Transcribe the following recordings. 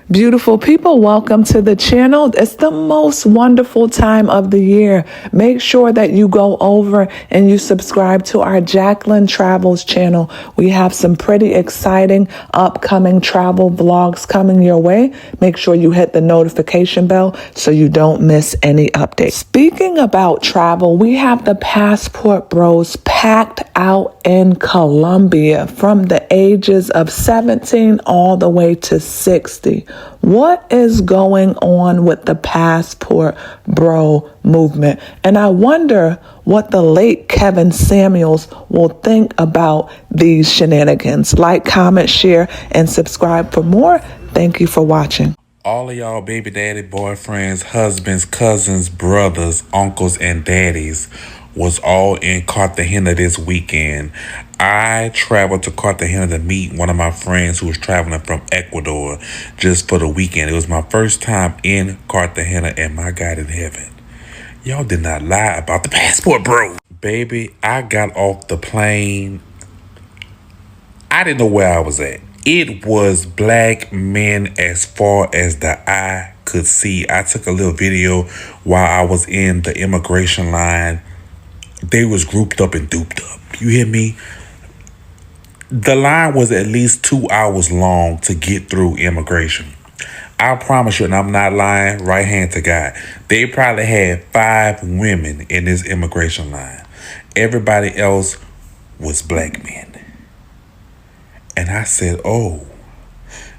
Beautiful people, welcome to the channel. It's the most wonderful time of the year. Make sure that you go over and you subscribe to our Jacqueline Travels channel. We have some pretty exciting upcoming travel vlogs coming your way. Make sure you hit the notification bell so you don't miss any updates. Speaking about travel, we have the passport bros packed out in Colombia from the ages of 17 all the way to 60. What is going on with the passport bro movement? And I wonder what the late Kevin Samuels will think about these shenanigans. Like, comment, share, and subscribe for more. Thank you for watching. All of y'all baby daddy, boyfriends, husbands, cousins, brothers, uncles, and daddies was all in Cartagena this weekend. I traveled to Cartagena to meet one of my friends who was traveling from Ecuador just for the weekend. It was my first time in Cartagena, and my God in heaven, y'all did not lie about the passport, bro. Baby, I got off the plane. I didn't know where I was at. It was black men as far as the eye could see. I took a little video while I was in the immigration line. They was grouped up and duped up. You hear me? The line was at least 2 hours long to get through immigration. I promise you, and I'm not lying, right hand to God, they probably had 5 women in this immigration line. Everybody else was black men. And I said, oh,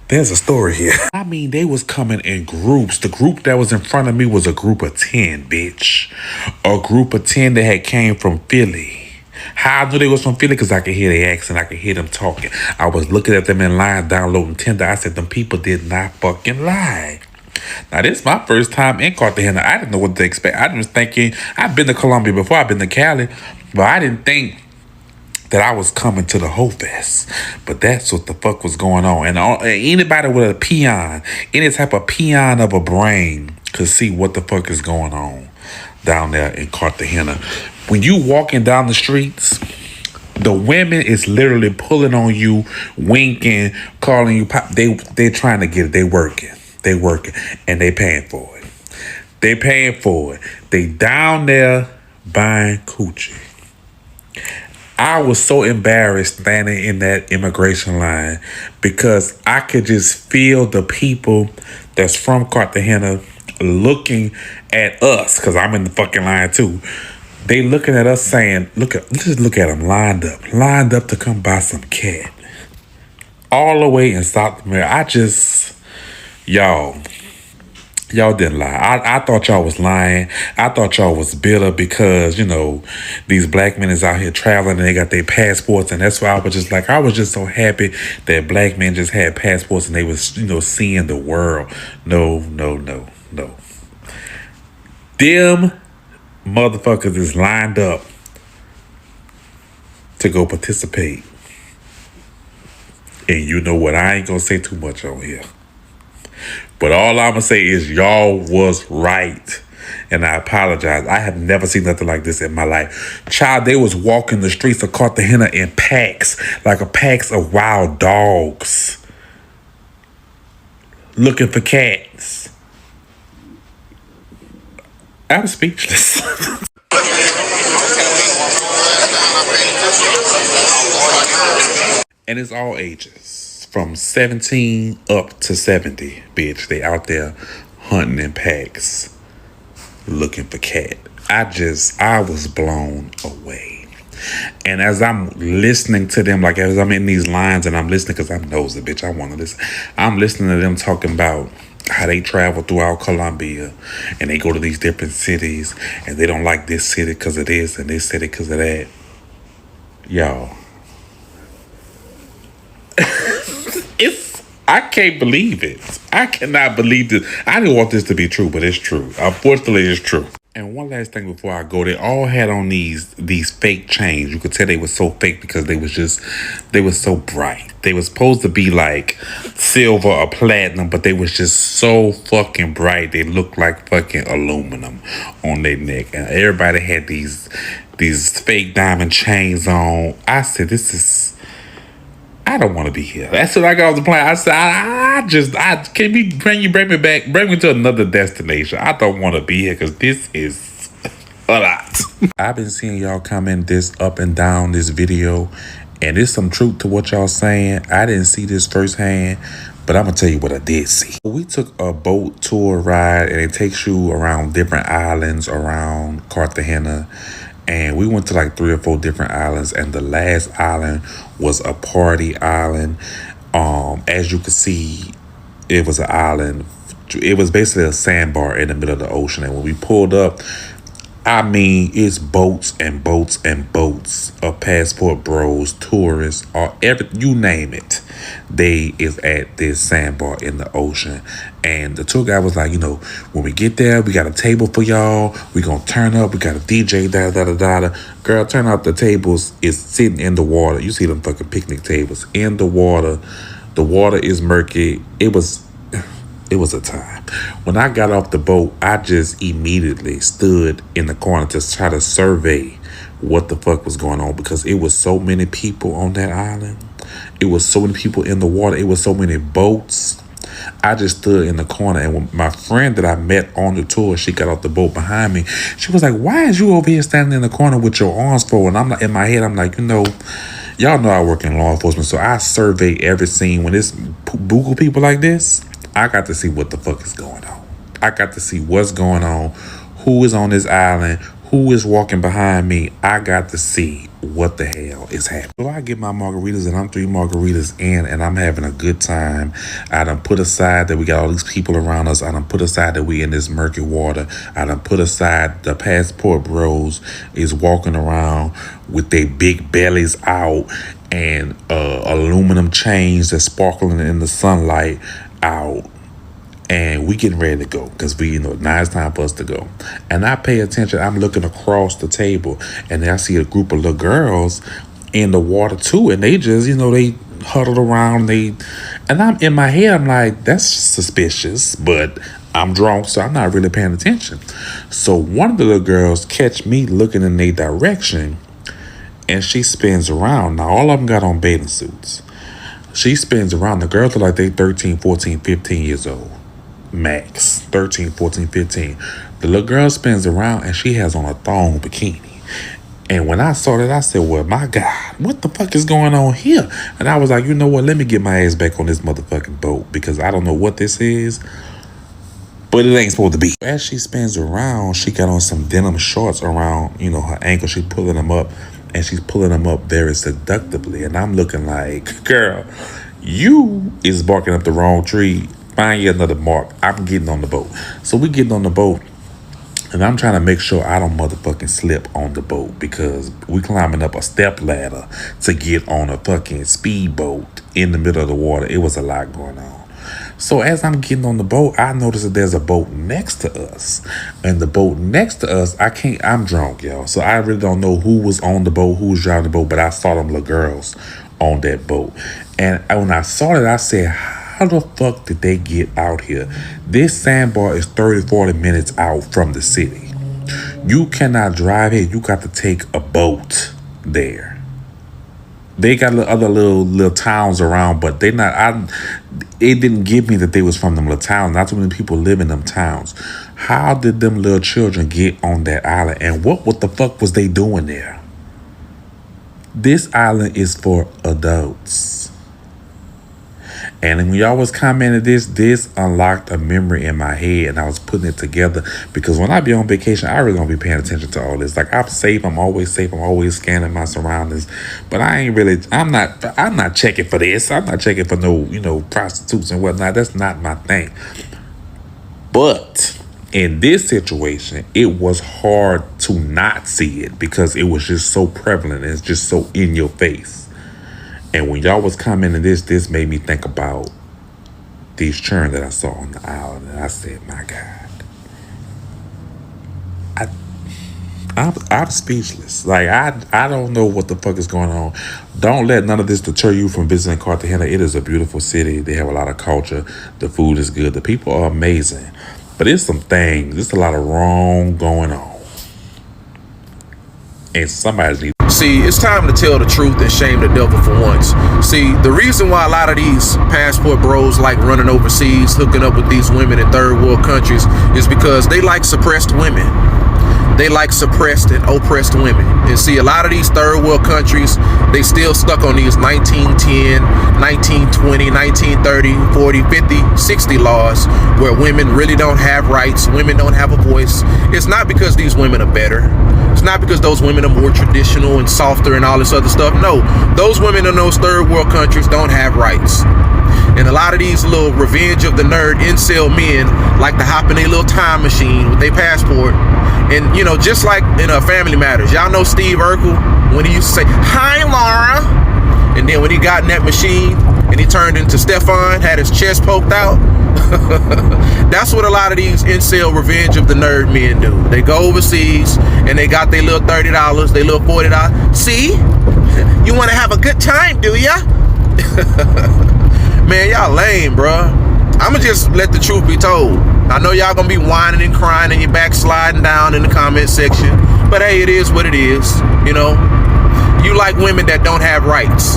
there's a story here. I mean, they was coming in groups. The group that was in front of me was a group of 10, bitch. A group of 10 that had came from Philly. How I knew they was from Philly? Because I could hear their accent. I could hear them talking. I was looking at them in line, downloading Tinder. I said, them people did not fucking lie. Now, this is my first time in Cartagena. I didn't know what to expect. I was thinking, I've been to Colombia before. I've been to Cali. But I didn't think that I was coming to the whole fest. But that's what the fuck was going on. And anybody with a peon, any type of peon of a brain could see what the fuck is going on down there in Cartagena. When you walking down the streets, the women is literally pulling on you, winking, calling you pop. They trying to get it. They working. And they paying for it. They paying for it. They down there buying coochie. I was so embarrassed standing in that immigration line because I could just feel the people that's from Cartagena looking at us, because I'm in the fucking line too. They looking at us saying, let's look at them lined up to come buy some cat. All the way in South America. Y'all didn't lie. I thought y'all was lying. I thought y'all was bitter because, you know, these black men is out here traveling and they got their passports. And that's why I was just so happy that black men just had passports and they was, you know, seeing the world. No. Them motherfuckers is lined up to go participate. And you know what? I ain't gonna say too much on here. But all I'm going to say is y'all was right. And I apologize. I have never seen nothing like this in my life. Child, they was walking the streets of Cartagena in packs, like a packs of wild dogs, looking for cats. I'm speechless. And it's all ages. From 17 up to 70, bitch. They out there hunting in packs, looking for cat. I was blown away. And as I'm listening to them, like as I'm in these lines and I'm listening because I'm nosy, bitch. I want to listen. I'm listening to them talking about how they travel throughout Colombia and they go to these different cities and they don't like this city because of this and this city because of that. Y'all. I can't believe it. I cannot believe this. I didn't want this to be true, but it's true. Unfortunately, it's true. And one last thing before I go, they all had on these fake chains. You could tell they were so fake because they were so bright. They were supposed to be like silver or platinum, but they was just so fucking bright. They looked like fucking aluminum on their neck. And everybody had these fake diamond chains on. I said, this is I don't want to be here. That's what I got off the plane. I said, can we bring me back, bring me to another destination. I don't want to be here because this is a lot. I've been seeing y'all comment this up and down this video, and there's some truth to what y'all saying. I didn't see this firsthand, but I'm gonna tell you what I did see. We took a boat tour ride, and it takes you around different islands around Cartagena. And we went to like 3 or 4 different islands, and the last island was a party island. As you can see, it was an island. It was basically a sandbar in the middle of the ocean. And when we pulled up, I mean, it's boats and boats and boats of passport bros, tourists, or you name it. They is at this sandbar in the ocean. And the tour guide was like, when we get there, we got a table for y'all. We gonna turn up. We got a DJ, da. Girl, turn out the tables is sitting in the water. You see them fucking picnic tables in the water. The water is murky. It was a time. When I got off the boat, I just immediately stood in the corner to try to survey what the fuck was going on, because it was so many people on that island. It was so many people in the water. It was so many boats. I just stood in the corner, and when my friend that I met on the tour, she got off the boat behind me. She was like, "Why is you over here standing in the corner with your arms forward?" And I'm like, in my head, I'm like, y'all know I work in law enforcement, so I survey every scene. When it's bugle people like this, I got to see what the fuck is going on. I got to see what's going on, who is on this island, who is walking behind me. I got to see what the hell is happening. So I get my margaritas, and I'm 3 margaritas in, and I'm having a good time. I done put aside that we got all these people around us. I done put aside that we in this murky water. I done put aside the passport bros is walking around with their big bellies out and aluminum chains that's sparkling in the sunlight out, and we getting ready to go because now it's time for us to go. And I pay attention. I'm looking across the table, and I see a group of little girls in the water too, and they just they huddled around. And I'm in my head, I'm like, that's suspicious, but I'm drunk, so I'm not really paying attention. So one of the little girls catch me looking in their direction, and she spins around. Now all of them got on bathing suits. She spins around. The girls are like they 13, 14, 15 years old. Max. 13, 14, 15. The little girl spins around, and she has on a thong bikini. And when I saw that, I said, well, my God, what the fuck is going on here? And I was like, you know what? Let me get my ass back on this motherfucking boat, because I don't know what this is, but it ain't supposed to be. As she spins around, she got on some denim shorts around, her ankle. She's pulling them up. And she's pulling them up very seductively. And I'm looking like, girl, you is barking up the wrong tree. Find you another mark. I'm getting on the boat. So we getting on the boat. And I'm trying to make sure I don't motherfucking slip on the boat, because we climbing up a step ladder to get on a fucking speedboat in the middle of the water. It was a lot going on. So as I'm getting on the boat, I notice that there's a boat next to us. And the boat next to us, I'm drunk, y'all. So I really don't know who was on the boat, who was driving the boat, but I saw them little girls on that boat. And when I saw it, I said, how the fuck did they get out here? This sandbar is 30, 40 minutes out from the city. You cannot drive here. You got to take a boat there. They got other little towns around, but they not. It didn't give me that they was from them little towns. Not too many people live in them towns. How did them little children get on that island? And what the fuck was they doing there? This island is for adults. And when y'all was commenting this unlocked a memory in my head, and I was putting it together, because when I be on vacation, I really don't be paying attention to all this. Like, I'm safe. I'm always scanning my surroundings, but I'm not checking for this. I'm not checking for no, prostitutes and whatnot. That's not my thing. But in this situation, it was hard to not see it, because it was just so prevalent. And it's just so in your face. And when y'all was commenting this made me think about these children that I saw on the island. And I said, my God. I'm speechless. Like, I don't know what the fuck is going on. Don't let none of this deter you from visiting Cartagena. It is a beautiful city. They have a lot of culture. The food is good. The people are amazing. But there's a lot of wrong going on. And somebody needs See, it's time to tell the truth and shame the devil for once. See, the reason why a lot of these passport bros like running overseas, hooking up with these women in third world countries is because they like suppressed women. They like suppressed and oppressed women. And see, a lot of these third world countries, they still stuck on these 1910, 1920, 1930, 40, 50, 60 laws where women really don't have rights, women don't have a voice. It's not because these women are better. It's not because those women are more traditional and softer and all this other stuff. No, those women in those third world countries don't have rights. And a lot of these little revenge of the nerd incel men like to hop in a little time machine with their passport. And, you know, just like in Family Matters, y'all know Steve Urkel when he used to say, "Hi, Laura." And then when he got in that machine and he turned into Stefan, had his chest poked out. That's what a lot of these incel revenge of the nerd men do. They go overseas and they got their little $30, their little $40. See? You want to have a good time, do ya? Man, y'all lame, bruh. I'ma just let the truth be told. I know y'all gonna be whining and crying and you backsliding down in the comment section, but hey, it is what it is. You know, you like women that don't have rights,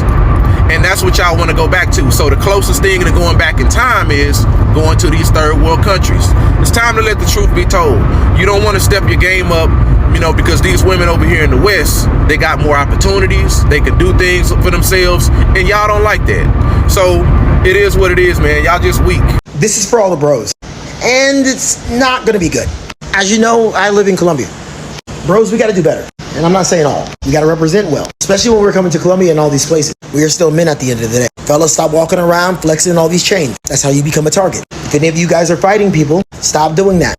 and that's what y'all want to go back to. So the closest thing to going back in time is going to these third world countries. It's time to let the truth be told. You don't want to step your game up, you know, because these women over here in the West, they got more opportunities, they can do things for themselves, and y'all don't like that. So it is what it is, man. Y'all just weak. This is for all the bros, and it's not gonna be good. As you know, I live in Colombia. Bros, we gotta do better. And I'm not saying all. We gotta represent well, especially when we're coming to Colombia and all these places. We are still men at the end of the day. Fellas, stop walking around flexing all these chains. That's how you become a target. If any of you guys are fighting people, stop doing that.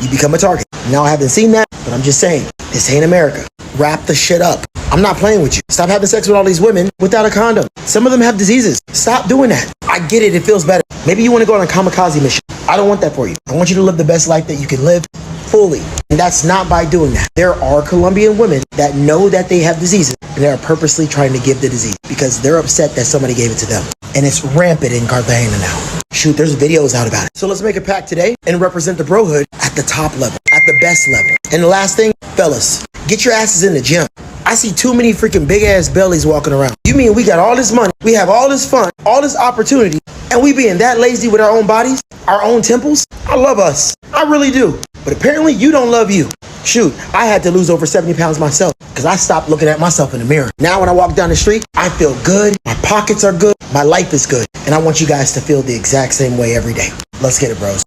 You become a target. Now, I haven't seen that, but I'm just saying, this ain't America. Wrap the shit up. I'm not playing with you. Stop having sex with all these women without a condom. Some of them have diseases. Stop doing that. I get it. It feels better. Maybe you want to go on a kamikaze mission. I don't want that for you. I want you to live the best life that you can live fully. And that's not by doing that. There are Colombian women that know that they have diseases and they are purposely trying to give the disease because they're upset that somebody gave it to them. And it's rampant in Cartagena now. Shoot, there's videos out about it. So let's make a pact today and represent the brohood at the top level, at the best level. And the last thing, fellas, get your asses in the gym. I see too many freaking big ass bellies walking around. You mean we got all this money, we have all this fun, all this opportunity, and we being that lazy with our own bodies, our own temples? I love us. I really do. But apparently you don't love you. Shoot, I had to lose over 70 pounds myself because I stopped looking at myself in the mirror. Now when I walk down the street, I feel good, my pockets are good, my life is good, and I want you guys to feel the exact same way every day. Let's get it, bros.